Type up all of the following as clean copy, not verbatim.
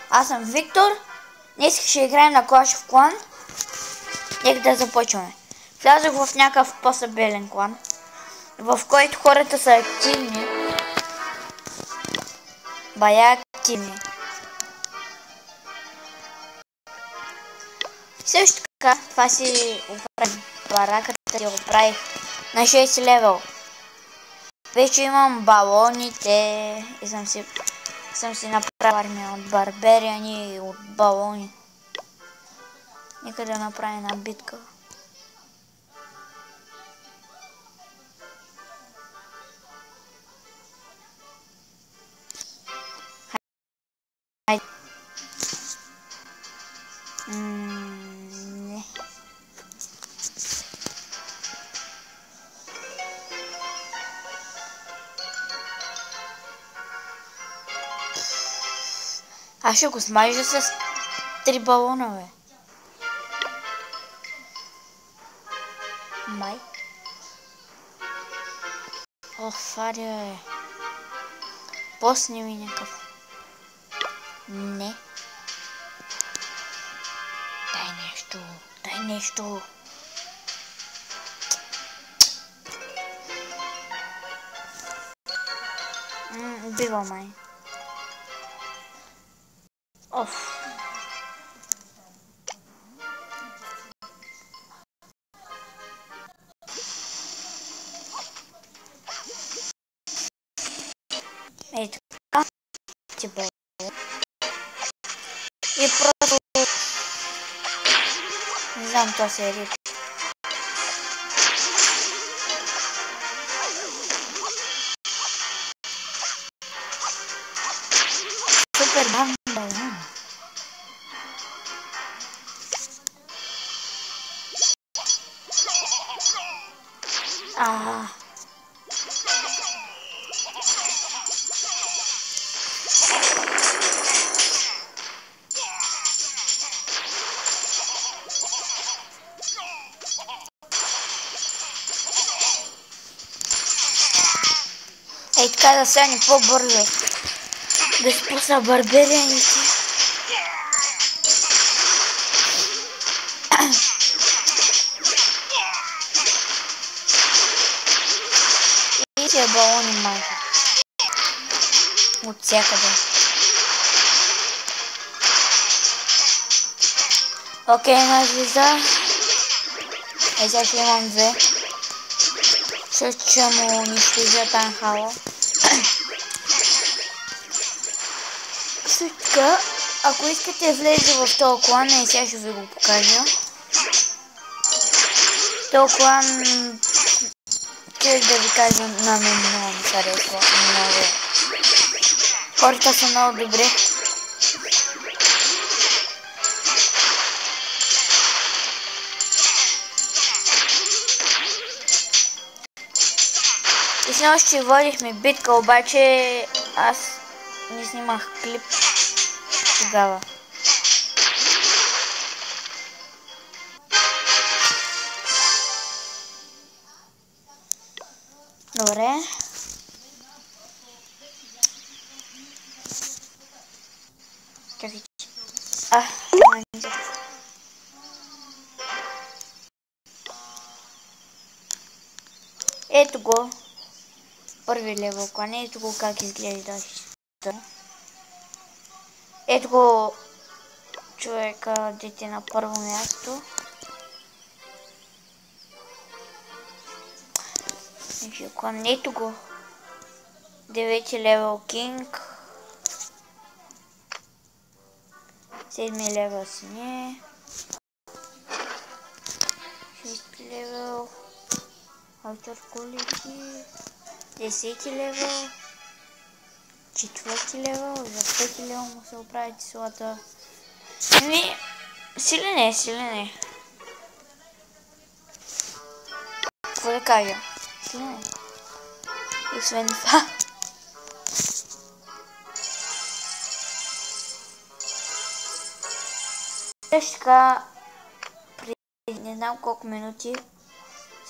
Аз съм Виктор. Днес ще играем на Clash of Clans. Нека да започваме. Влязох в някакъв по-стабилен клан, в който хората са активни. Бая активни. Също така, това си оправих бараката и го правих на 6 левел. Вече имам балоните и съм си направил армия от барбериани и от балони. Нека да направим една битка. Хайде. Не. Аз ще го смажа с 3 балона, бе. Май. О, фаря, бе. Посни ми някакъв. Не. Дай нещо. Дай нещо. Убива май. Оф. Ей така. Ти бъде. И просто... Не знам, това се е рип. Супер банда. Ей така да стане по-бързо. Да спусна барберианите. И тия балони майка. От всякъде. Окей, една звезда. Ей, сега ще имам 2. Ще му унищожа танхала. Също така, ако искате влезе в този клан, и сега ще ви го покажа. Този клан, чух да ви кажа, на мен много ми харесва. Много. Хората са много добри. И снощи водихме битка, обаче аз не снимах клип тогава. Добре. Чакай. Ето го. Първи левел клан. Ето го как изглежда. Ето го човека, дете на първо място. Ето го. 9 левел кинг. 7 левел сине. 6 левел. Автор колети. 10 левел. 4 левел. За 5 левел му се оправи числата. Силен е. Какво да кажа? Силен е. Освен това. Също така, преди не знам колко минути,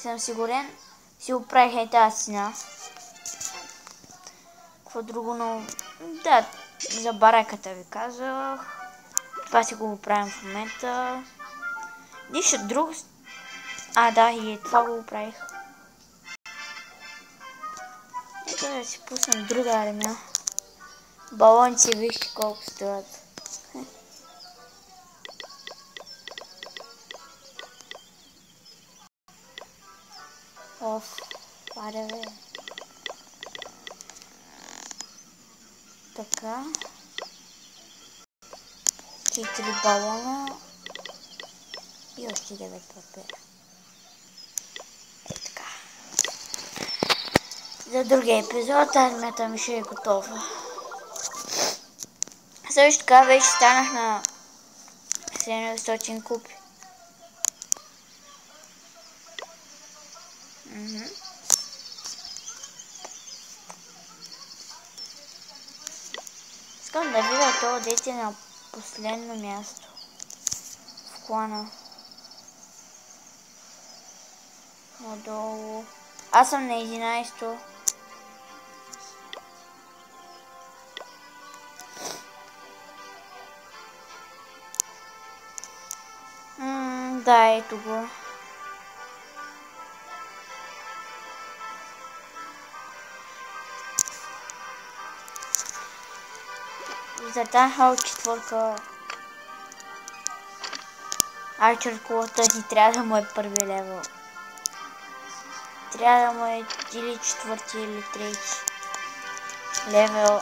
съм сигурен, си оправих тази стена. Какво друго, но... Да, За бараката ви казах. Това си го правим в момента. Нищо друго. А, да, и това го правих. Нека да си пуснем друга армия. Балонци, вижте колко стоят. Оф, паре бе. Така. 4 балона. И още 9 папира. Е така. За другия епизод армията ми ще е готова. Също така вече станах на 700 купи. Искам да видя това дете на последно място в клана. Надолу. Аз съм на 11-то. Да, ето го. За тази хал четвърка Арчер колата ни трябва да му е първи левел. Трябва да му е или четвърти или трети левел.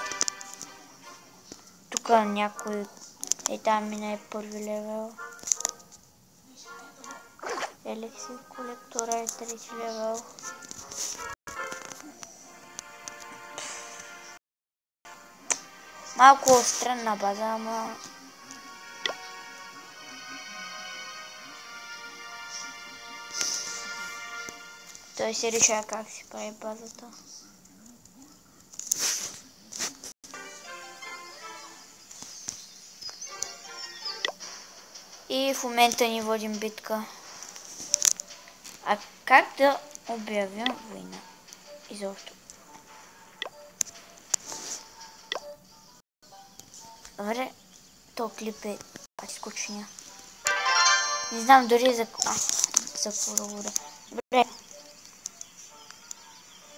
Тук някой е там мина е първи левел. Елексир колектора е трети левел. Малко странна база, ама той се решава как си прави базата. И в момента ни водим битка. А как да обявим война? Изобщо. Добре, то клип е скучния. Не знам дори за какво да говоря. Добре.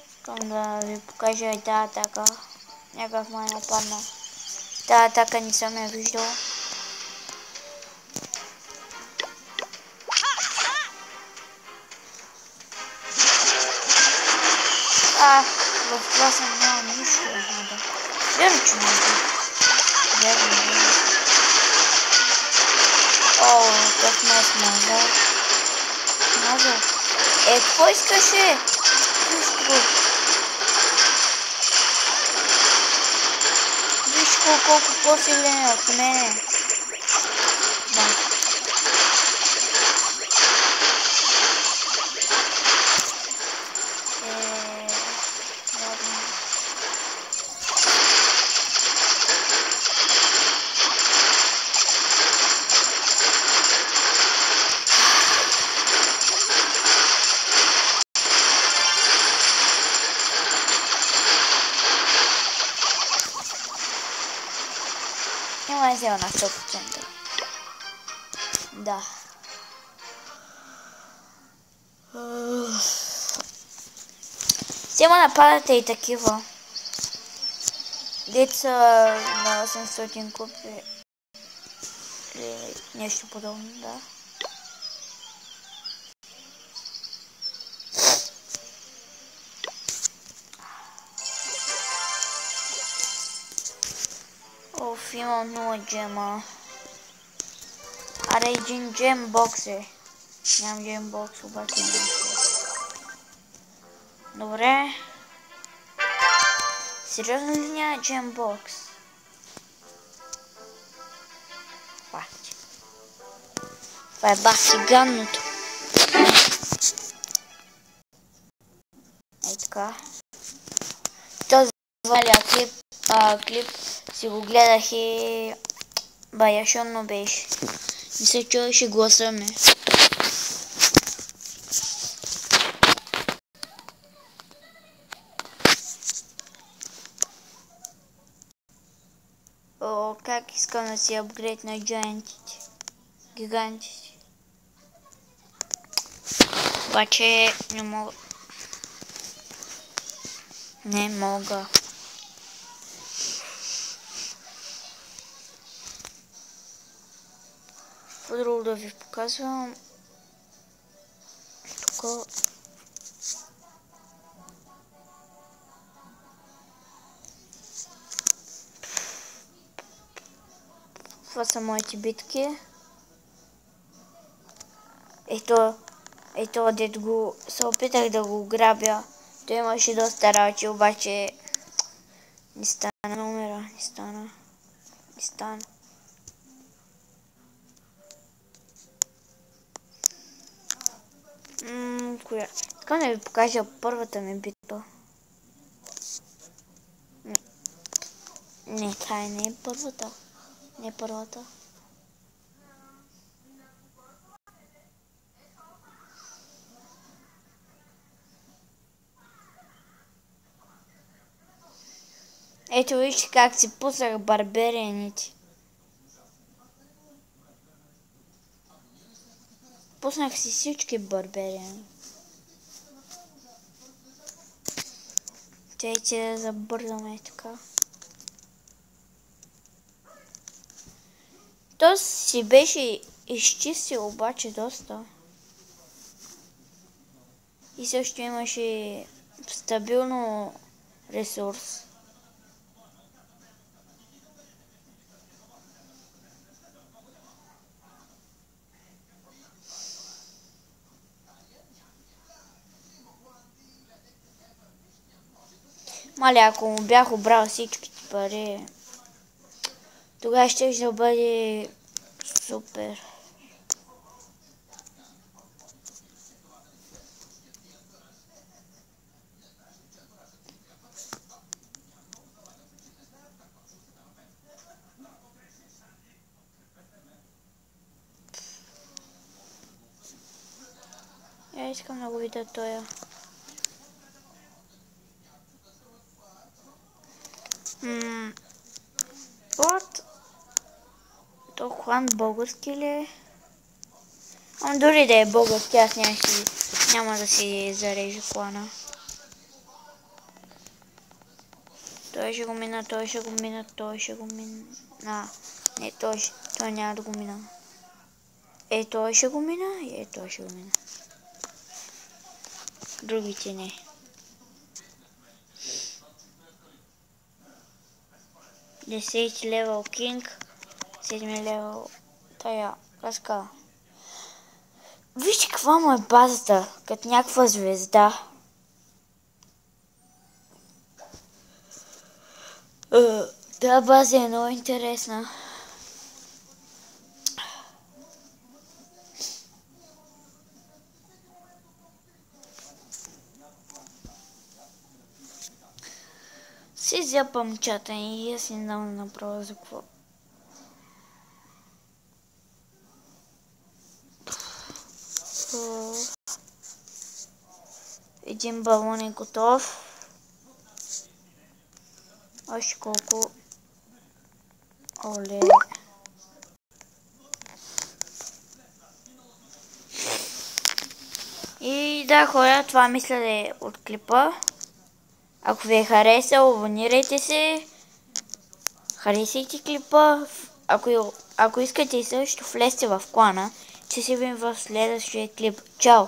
Искам да ви покажа и тази атака. Някакъв май нападна. Тази атака не съм я виждал. В това съм нямам нищо. Вярно, че не е. О, как ме е смазал. Какво искаше? Виж колко по-силен е от мене. Няма взела на 100%. Да. Сема нападате и такива. Деца на 800 купи. Или нещо подобно, да. Оф, имам 0 джема. Аре, един джем бокс е. Нямам джем бокс, обаче не. Добре. Сериозно ли няма джем бокс? Бахти. Това е бахти ганното. Ей така. Този клип си го гледах и баяшонно беше. Не се чуваше гласа ми. О, как искам да си апгрейд на гигантите. Обаче не мога. Не мога. По-друго да ви показвам. Тук. Това са моите битки. Ето, дето го се опитах да го грабя. Той имаше доста работи, обаче не стана, умира, не стана. Коя? Така да ви покажа първата ми битка. Не, това не е първата. Не е първата. Ето вижте как си пуснах барберианите. Пуснах си всички барбериани. Чайте да забързаме така. То си беше изчистил обаче доста. И също имаше стабилно ресурс. Мале, ако му бях обрал всичките пари, тогава ще бъде супер. Я искам да го видя тоя. Вот. То клан български ли е? Дори да е български, аз няма да си зарежа клана. Той ще го мина, той ще го мина. Не, той няма да го мина. Той ще го мина и той ще го мина. Другите не. Десети левел кинг, 7 левел тая каска. Вижте каква му е базата, като някаква звезда. Тази база е много интересна. Си зяпам чата и аз не знам направо за какво. Един балон е готов. Още колко. Оле. И да, хора, това мисля да е от клипа. Ако ви е харесал, абонирайте се. Харесайте клипа. Ако искате също, влезте в клана. Ще се видим в следващия клип. Чао!